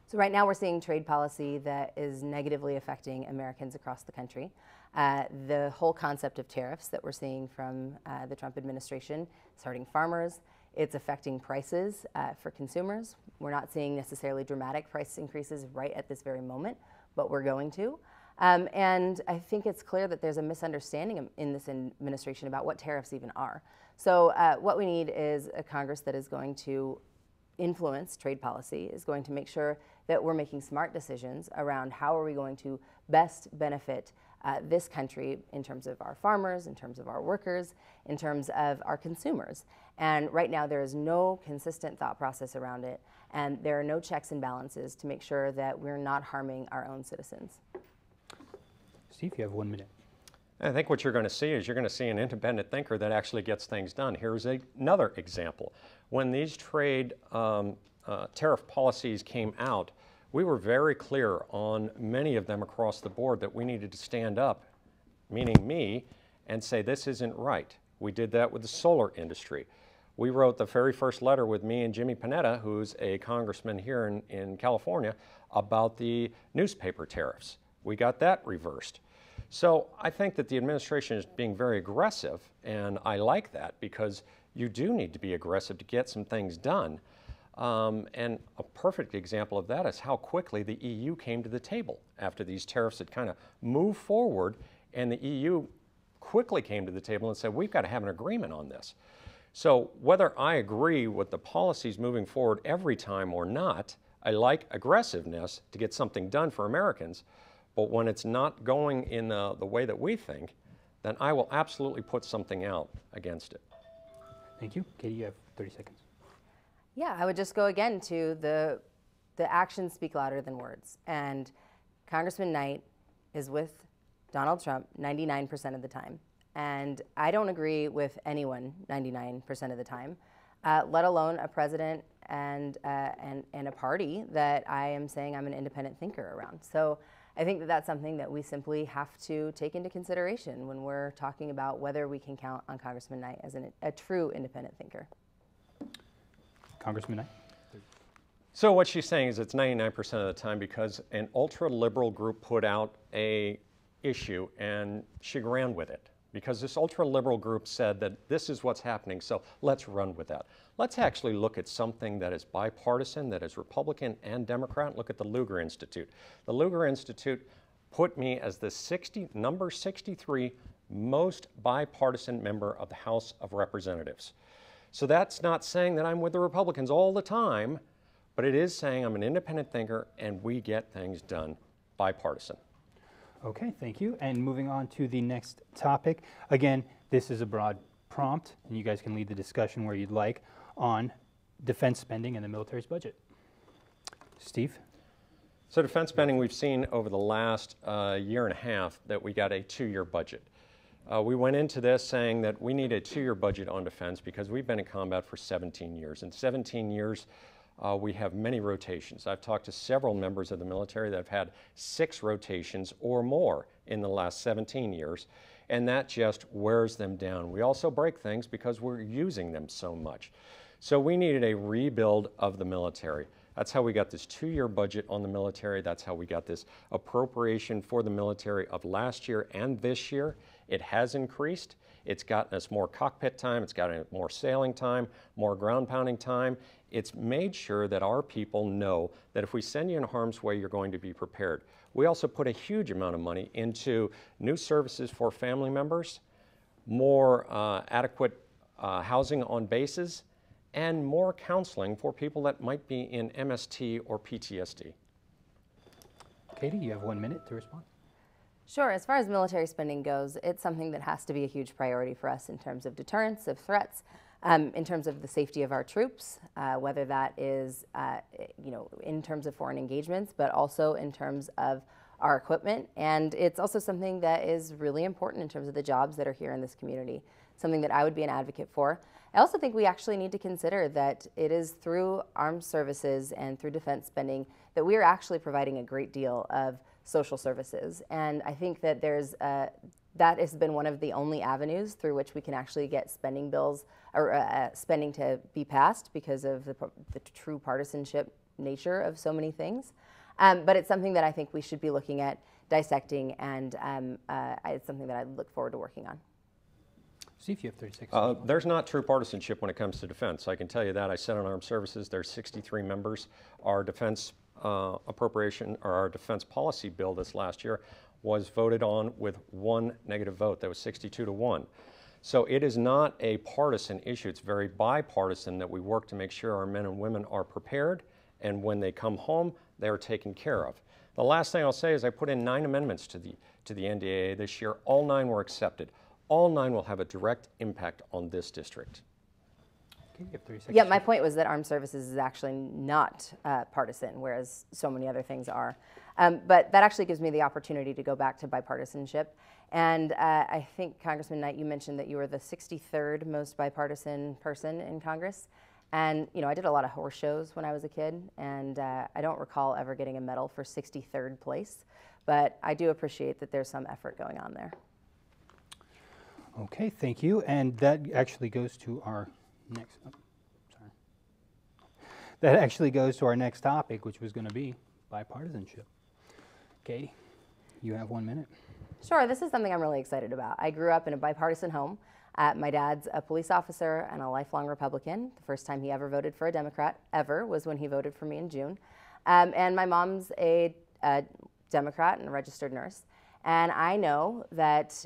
So right now we're seeing trade policy that is negatively affecting Americans across the country. The whole concept of tariffs that we're seeing from the Trump administration is hurting farmers. It's affecting prices for consumers. We're not seeing necessarily dramatic price increases right at this very moment, but we're going to. And I think it's clear that there's a misunderstanding in this administration about what tariffs even are. So what we need is a Congress that is going to influence trade policy, is going to make sure that we're making smart decisions around how are we going to best benefit this country in terms of our farmers, in terms of our workers, in terms of our consumers. And right now there is no consistent thought process around it, and there are no checks and balances to make sure that we're not harming our own citizens. Steve, you have 1 minute. I think what you're going to see is you're going to see an independent thinker that actually gets things done. Here's another example. When these trade tariff policies came out, we were very clear on many of them across the board that we needed to stand up, meaning me, and say this isn't right. We did that with the solar industry. We wrote the very first letter with me and Jimmy Panetta, who's a congressman here in California, about the newspaper tariffs. We got that reversed. So I think that the administration is being very aggressive, and I like that because you do need to be aggressive to get some things done. And a perfect example of that is how quickly the EU came to the table after these tariffs had kind of moved forward, and the EU quickly came to the table and said, we've got to have an agreement on this. So whether I agree with the policies moving forward every time or not, I like aggressiveness to get something done for Americans. But when it's not going in the way that we think, then I will absolutely put something out against it. Thank you. Katie, you have 30 seconds. Yeah, I would just go again to the actions speak louder than words. And Congressman Knight is with Donald Trump 99% of the time. And I don't agree with anyone 99% of the time, let alone a president and a party that I am saying I'm an independent thinker around. So I think that that's something that we simply have to take into consideration when we're talking about whether we can count on Congressman Knight as a true independent thinker. Congressman Knight. So what she's saying is it's 99% of the time because an ultra-liberal group put out a issue and she ran with it. Because this ultra-liberal group said that this is what's happening, so let's run with that. Let's actually look at something that is bipartisan, that is Republican and Democrat. Look at the Lugar Institute. The Lugar Institute put me as the number 63 most bipartisan member of the House of Representatives. So that's not saying that I'm with the Republicans all the time, but it is saying I'm an independent thinker and we get things done bipartisan. Okay, thank you. And moving on to the next topic. Again, this is a broad prompt, and you guys can lead the discussion where you'd like on defense spending and the military's budget. Steve? So defense spending, we've seen over the last year and a half that we got a 2-year budget. We went into this saying that we need a 2-year budget on defense because we've been in combat for 17 years. In 17 years, we have many rotations. I've talked to several members of the military that have had 6 rotations or more in the last 17 years, and that just wears them down. We also break things because we're using them so much. So we needed a rebuild of the military. That's how we got this 2-year budget on the military. That's how we got this appropriation for the military of last year and this year. It has increased. It's gotten us more cockpit time. It's gotten more sailing time, more ground pounding time. It's made sure that our people know that if we send you in harm's way, you're going to be prepared. We also put a huge amount of money into new services for family members, more adequate housing on bases, and more counseling for people that might be in MST or PTSD. Katie, you have 1 minute to respond. Sure. As far as military spending goes, it's something that has to be a huge priority for us in terms of deterrence of threats, in terms of the safety of our troops, whether that is, in terms of foreign engagements, but also in terms of our equipment. And it's also something that is really important in terms of the jobs that are here in this community, something that I would be an advocate for. I also think we actually need to consider that it is through armed services and through defense spending that we are actually providing a great deal of social services. And I think that that has been one of the only avenues through which we can actually get spending bills or spending to be passed because of the true partisanship nature of so many things. But it's something that I think we should be looking at, dissecting, and it's something that I look forward to working on. Steve, you have 30 seconds. There's not true partisanship when it comes to defense. I can tell you that. I sit on Armed Services. There's 63 members. Our defense appropriation, or our defense policy bill this last year was voted on with 1 negative vote. That was 62-1. So it is not a partisan issue. It's very bipartisan that we work to make sure our men and women are prepared, and when they come home, they are taken care of. The last thing I'll say is I put in 9 amendments to the NDAA this year. All 9 were accepted. All 9 will have a direct impact on this district. Okay, you have 30 seconds. Yeah, my point was that armed services is actually not partisan, whereas so many other things are. But that actually gives me the opportunity to go back to bipartisanship. And I think, Congressman Knight, you mentioned that you were the 63rd most bipartisan person in Congress. And, you know, I did a lot of horse shows when I was a kid, and I don't recall ever getting a medal for 63rd place. But I do appreciate that there's some effort going on there. Okay, thank you. And that actually goes to our next, That actually goes to our next topic, which was going to be bipartisanship. Katie, you have 1 minute. Sure, this is something I'm really excited about. I grew up in a bipartisan home. My dad's a police officer and a lifelong Republican. The first time he ever voted for a Democrat, ever, was when he voted for me in June. And my mom's a Democrat and a registered nurse. And I know that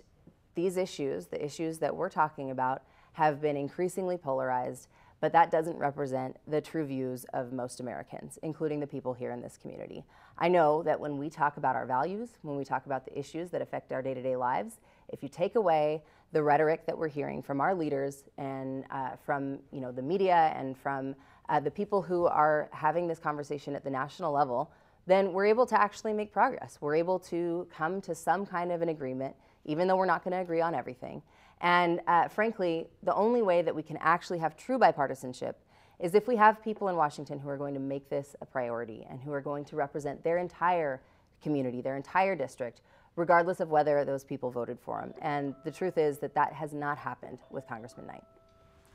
these issues, the issues that we're talking about, have been increasingly polarized, but that doesn't represent the true views of most Americans, including the people here in this community. I know that when we talk about our values, when we talk about the issues that affect our day-to-day lives, if you take away the rhetoric that we're hearing from our leaders and from the media and from the people who are having this conversation at the national level, then we're able to actually make progress. We're able to come to some kind of an agreement, even though we're not going to agree on everything. And frankly, the only way that we can actually have true bipartisanship is if we have people in Washington who are going to make this a priority and who are going to represent their entire community, their entire district, regardless of whether those people voted for them. And the truth is that that has not happened with Congressman Knight.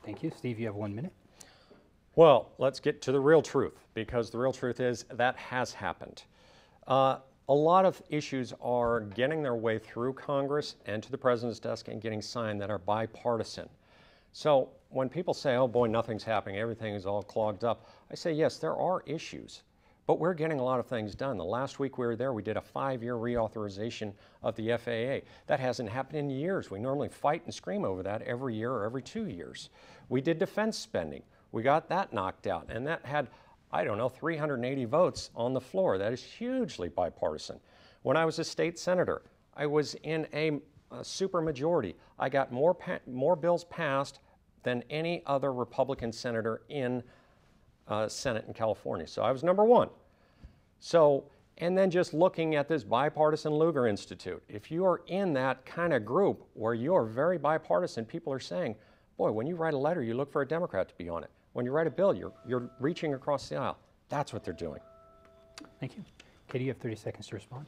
Thank you. Steve, you have 1 minute. Well, let's get to the real truth, because the real truth is that has happened. A lot of issues are getting their way through Congress and to the president's desk and getting signed that are bipartisan. So when people say, oh boy, nothing's happening, everything is all clogged up, I say, yes, there are issues, but we're getting a lot of things done. The last week we were there, we did a 5-year reauthorization of the FAA. That hasn't happened in years. We normally fight and scream over that every year or every 2 years. We did defense spending. We got that knocked out, and that had, I don't know, 380 votes on the floor. That is hugely bipartisan. When I was a state senator, I was in a supermajority. I got more bills passed than any other Republican senator in Senate in California. So I was number 1. So, and then just looking at this bipartisan Lugar Institute, if you are in that kind of group where you're very bipartisan, people are saying, boy, when you write a letter, you look for a Democrat to be on it. When you write a bill, you're reaching across the aisle. That's what they're doing. Thank you. Katie, you have 30 seconds to respond.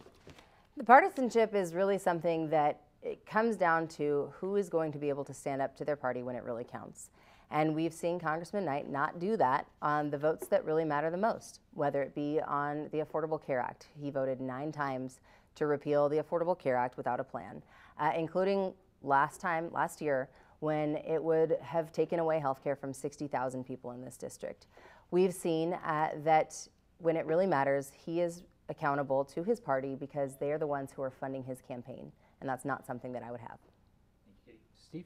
The partisanship is really something that it comes down to who is going to be able to stand up to their party when it really counts. And we've seen Congressman Knight not do that on the votes that really matter the most, whether it be on the Affordable Care Act. He voted 9 times to repeal the Affordable Care Act without a plan, including last year when it would have taken away health care from 60,000 people in this district. We've seen that when it really matters, he is accountable to his party because they are the ones who are funding his campaign, and that's not something that I would have. Steve?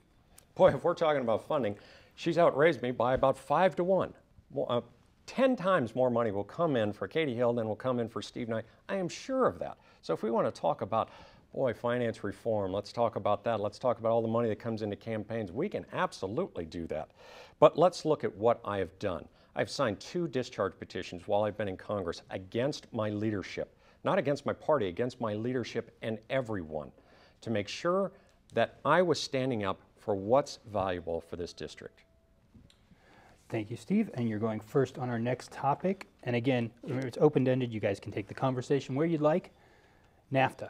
Boy, if we're talking about funding, she's outraised me by about 5 to 1. 10 times more money will come in for Katie Hill than will come in for Steve Knight. I am sure of that. So if we want to talk about, boy, finance reform, let's talk about that. Let's talk about all the money that comes into campaigns. We can absolutely do that. But let's look at what I have done. I've signed 2 discharge petitions while I've been in Congress against my leadership, not against my party, against my leadership and everyone, to make sure that I was standing up for what's valuable for this district. Thank you, Steve. And you're going first on our next topic. And again, remember, it's open-ended. You guys can take the conversation where you'd like. NAFTA.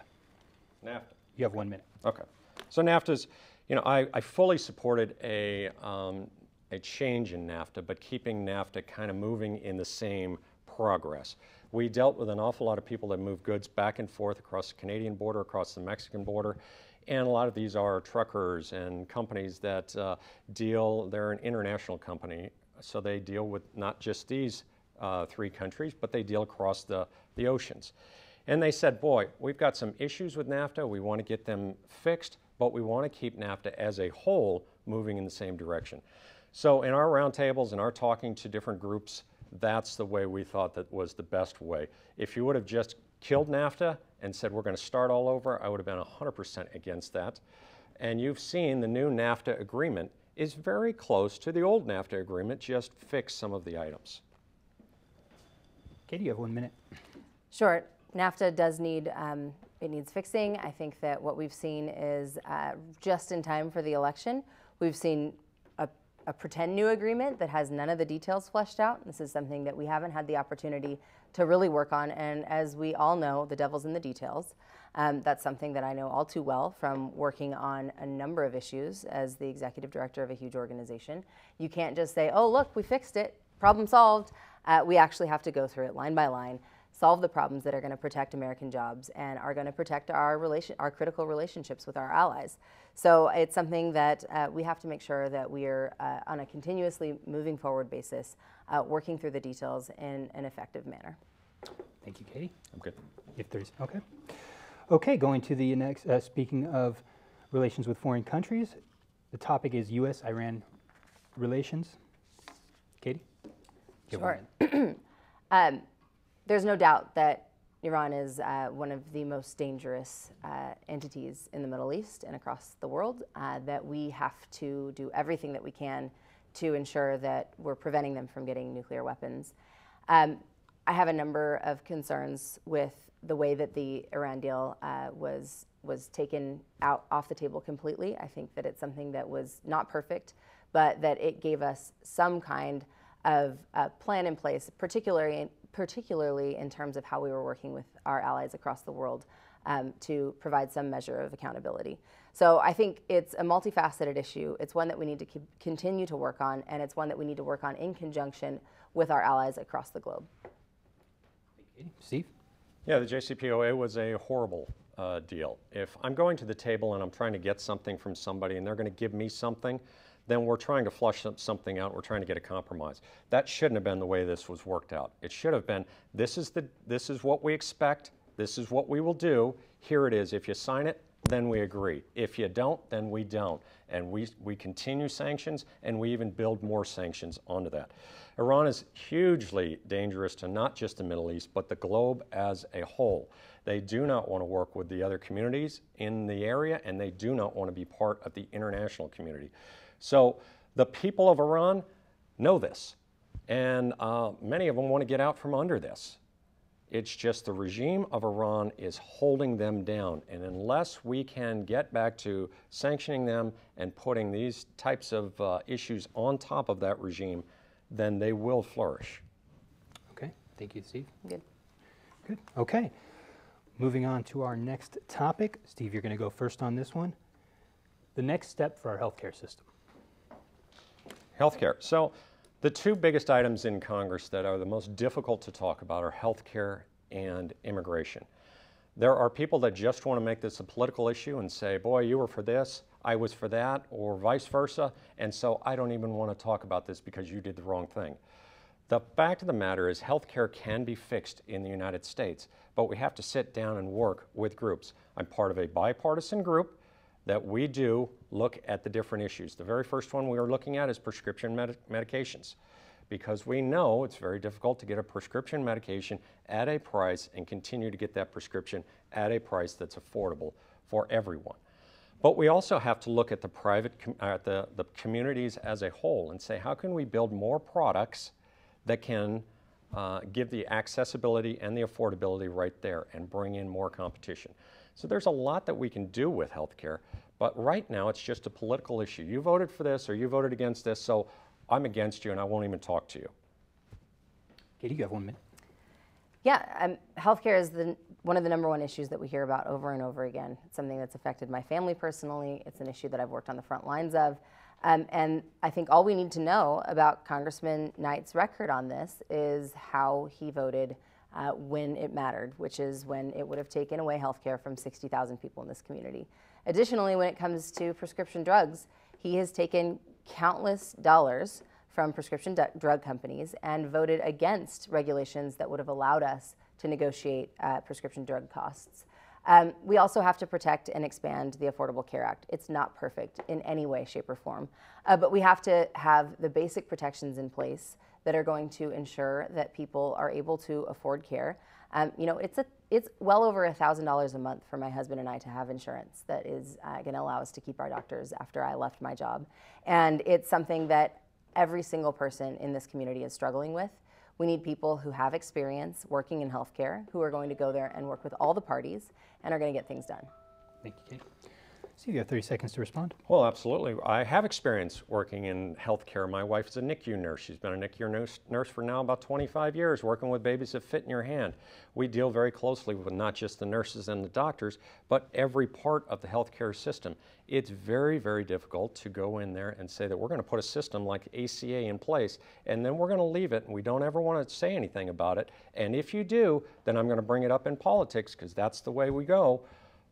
NAFTA. You have 1 minute. Okay. So NAFTA's, I fully supported a change in NAFTA, but keeping NAFTA kind of moving in the same progress. We dealt with an awful lot of people that move goods back and forth across the Canadian border, across the Mexican border, and a lot of these are truckers and companies that they're an international company, so they deal with not just these 3 countries, but they deal across the oceans. And they said, boy, we've got some issues with NAFTA, we want to get them fixed, but we want to keep NAFTA as a whole moving in the same direction. So in our roundtables and our talking to different groups, that's the way we thought that was the best way. If you would have just killed NAFTA and said we're going to start all over, I would have been 100% against that. And you've seen the new NAFTA agreement is very close to the old NAFTA agreement, just fix some of the items. Katie, you have 1 minute. Sure. NAFTA does need, it needs fixing. I think that what we've seen is just in time for the election, we've seen a pretend new agreement that has none of the details fleshed out. This is something that we haven't had the opportunity to really work on. And as we all know, the devil's in the details. That's something that I know all too well from working on a number of issues as the executive director of a huge organization. You can't just say, oh, look, we fixed it, problem solved. We actually have to go through it line by line, solve the problems that are going to protect American jobs and are going to protect our critical relationships with our allies. So it's something that we have to make sure that we are on a continuously moving forward basis, working through the details in an effective manner. Thank you, Katie. I'm good. If there's, okay. Okay, going to the next, speaking of relations with foreign countries, the topic is U.S.-Iran relations. Katie? Sure. There's no doubt that Iran is one of the most dangerous entities in the Middle East and across the world, that we have to do everything that we can to ensure that we're preventing them from getting nuclear weapons. I have a number of concerns with the way that the Iran deal was taken off the table completely. I think that it's something that was not perfect, but that it gave us some kind of plan in place, particularly in terms of how we were working with our allies across the world to provide some measure of accountability. So I think it's a multifaceted issue. It's one that we need to continue to work on, and it's one that we need to work on in conjunction with our allies across the globe. Steve? Yeah, the JCPOA was a horrible deal. If I'm going to the table and I'm trying to get something from somebody and they're going to give me something, then we're trying to flush something out. We're trying to get a compromise. That shouldn't have been the way this was worked out. It should have been, this is what we expect. This is what we will do. Here it is. If you sign it, then we agree. If you don't, then we don't. And we continue sanctions, and we even build more sanctions onto that. Iran is hugely dangerous to not just the Middle East, but the globe as a whole. They do not want to work with the other communities in the area, and they do not want to be part of the international community. So the people of Iran know this, and many of them want to get out from under this. It's just the regime of Iran is holding them down, and unless we can get back to sanctioning them and putting these types of issues on top of that regime, then they will flourish. Okay, thank you, Steve. Good. Good, okay. Moving on to our next topic. Steve, you're going to go first on this one. The next step for our healthcare system. Healthcare. So the two biggest items in Congress that are the most difficult to talk about are healthcare and immigration. There are people that just want to make this a political issue and say, boy, you were for this, I was for that, or vice versa, and so I don't even want to talk about this because you did the wrong thing. The fact of the matter is healthcare can be fixed in the United States, but we have to sit down and work with groups. I'm part of a bipartisan group that we do look at the different issues. The very first one we are looking at is prescription medications, because we know it's very difficult to get a prescription medication at a price and continue to get that prescription at a price that's affordable for everyone. But we also have to look at the the communities as a whole and say, how can we build more products that can give the accessibility and the affordability right there and bring in more competition. So there's a lot that we can do with healthcare, but right now it's just a political issue. You voted for this or you voted against this, so I'm against you and I won't even talk to you. Katie, you have 1 minute. Yeah, healthcare is one of the #1 issues that we hear about over and over again. It's something that's affected my family personally. It's an issue that I've worked on the front lines of. And I think all we need to know about Congressman Knight's record on this is how he voted when it mattered, which is when it would have taken away health care from 60,000 people in this community. Additionally, when it comes to prescription drugs, he has taken countless dollars from prescription drug companies and voted against regulations that would have allowed us to negotiate prescription drug costs. We also have to protect and expand the Affordable Care Act. It's not perfect in any way, shape, or form, but we have to have the basic protections in place that are going to ensure that people are able to afford care. You know, it's it's well over $1,000 a month for my husband and I to have insurance that is going to allow us to keep our doctors after I left my job. And it's something that every single person in this community is struggling with. We need people who have experience working in healthcare, who are going to go there and work with all the parties and are going to get things done. Thank you, Katie. So you have 30 seconds to respond. Well, absolutely. I have experience working in healthcare. My wife is a NICU nurse. She's been a NICU nurse for now about 25 years, working with babies that fit in your hand. We deal very closely with not just the nurses and the doctors, but every part of the healthcare system. It's very, very difficult to go in there and say that we're going to put a system like ACA in place, and then we're going to leave it, and we don't ever want to say anything about it. And if you do, then I'm going to bring it up in politics, because that's the way we go.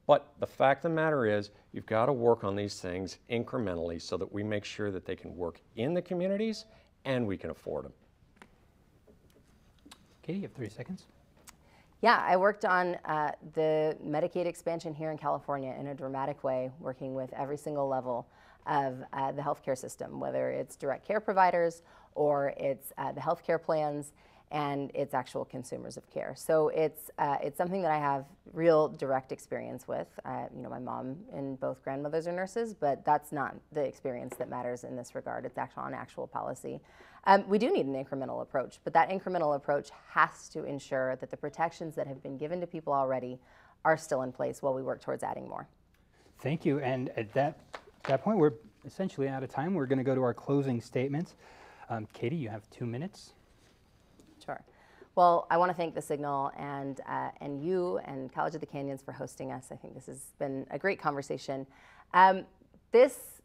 But the fact of the matter is, you've got to work on these things incrementally so that we make sure that they can work in the communities and we can afford them. Katie, you have 30 seconds. Yeah, I worked on the Medicaid expansion here in California in a dramatic way, working with every single level of the healthcare system, whether it's direct care providers or it's the healthcare plans and it's actual consumers of care. So it's something that I have real direct experience with. My mom and both grandmothers are nurses, but that's not the experience that matters in this regard. It's actually on actual policy. We do need an incremental approach, but that incremental approach has to ensure that the protections that have been given to people already are still in place while we work towards adding more. Thank you. And at that point, we're essentially out of time. We're going to go to our closing statements. Katie, you have 2 minutes. Sure. Well, I want to thank the Signal and you and College of the Canyons for hosting us. I think this has been a great conversation. This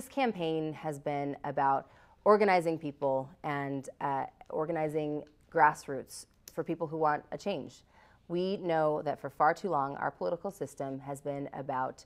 campaign has been about organizing people and organizing grassroots for people who want a change. We know that for far too long, our political system has been about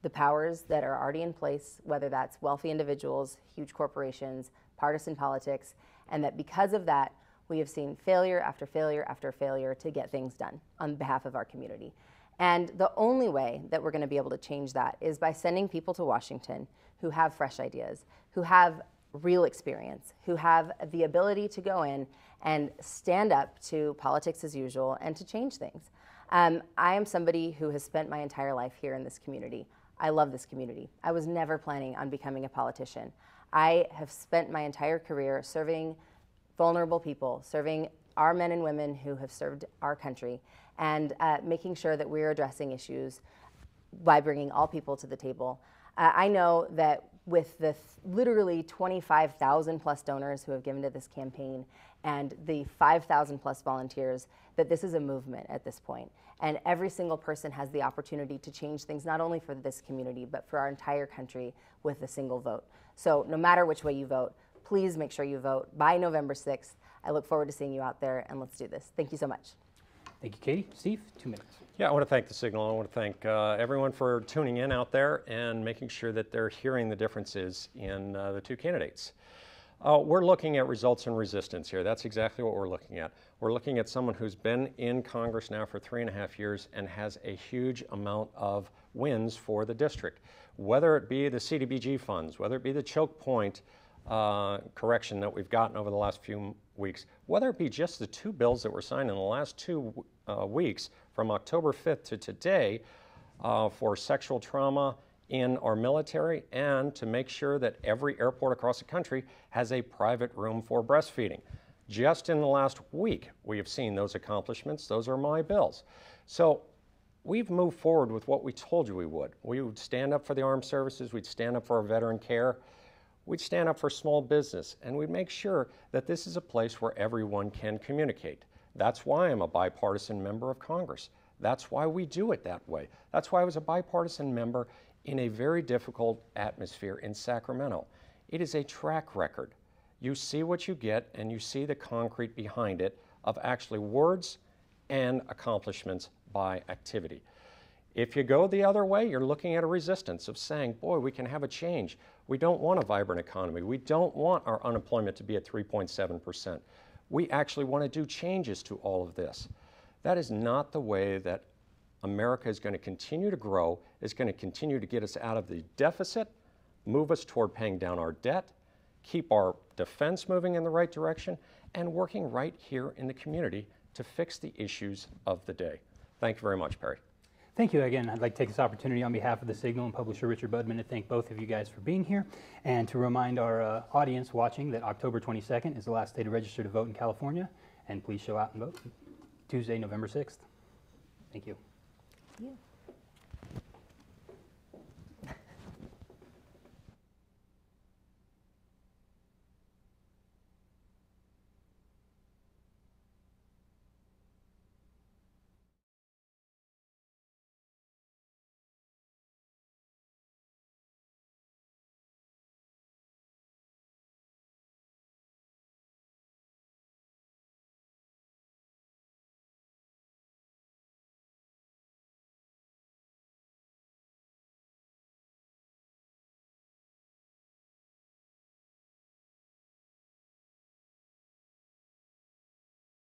the powers that are already in place, whether that's wealthy individuals, huge corporations, partisan politics, and that because of that, we have seen failure after failure after failure to get things done on behalf of our community. And the only way that we're going to be able to change that is by sending people to Washington who have fresh ideas, who have real experience, who have the ability to go in and stand up to politics as usual and to change things. I am somebody who has spent my entire life here in this community. I love this community. I was never planning on becoming a politician. I have spent my entire career serving vulnerable people, serving our men and women who have served our country, and making sure that we're addressing issues by bringing all people to the table. I know that with the literally 25,000 plus donors who have given to this campaign and the 5,000 plus volunteers, that this is a movement at this point. And every single person has the opportunity to change things, not only for this community, but for our entire country with a single vote. So no matter which way you vote, please make sure you vote by November 6th. I look forward to seeing you out there, and let's do this. Thank you so much. Thank you, Katie. Steve, 2 minutes. Yeah, I want to thank the Signal. I want to thank everyone for tuning in out there and making sure that they're hearing the differences in the two candidates. We're looking at results and resistance here. That's exactly what we're looking at. We're looking at someone who's been in Congress now for 3.5 years and has a huge amount of wins for the district. Whether it be the CDBG funds, whether it be the choke point correction that we've gotten over the last few weeks, whether it be just the 2 bills that were signed in the last 2 weeks from October 5th to today for sexual trauma in our military and to make sure that every airport across the country has a private room for breastfeeding. Just in the last week, we have seen those accomplishments. Those are my bills. So we've moved forward with what we told you we would. We would stand up for the armed services. We'd stand up for our veteran care. We'd stand up for small business, and we'd make sure that this is a place where everyone can communicate. That's why I'm a bipartisan member of Congress. That's why we do it that way. That's why I was a bipartisan member in a very difficult atmosphere in Sacramento. It is a track record. You see what you get, and you see the concrete behind it of actually words and accomplishments by activity. If you go the other way, you're looking at a resistance of saying, boy, we can have a change. We don't want a vibrant economy. We don't want our unemployment to be at 3.7%. We actually want to do changes to all of this. That is not the way that America is going to continue to grow, is going to continue to get us out of the deficit, move us toward paying down our debt, keep our defense moving in the right direction, and working right here in the community to fix the issues of the day. Thank you very much, Perry. Thank you again. I'd like to take this opportunity on behalf of the Signal and publisher Richard Budman to thank both of you guys for being here and to remind our audience watching that October 22nd is the last day to register to vote in California, and please show out and vote Tuesday, November 6th. Thank you. Thank you.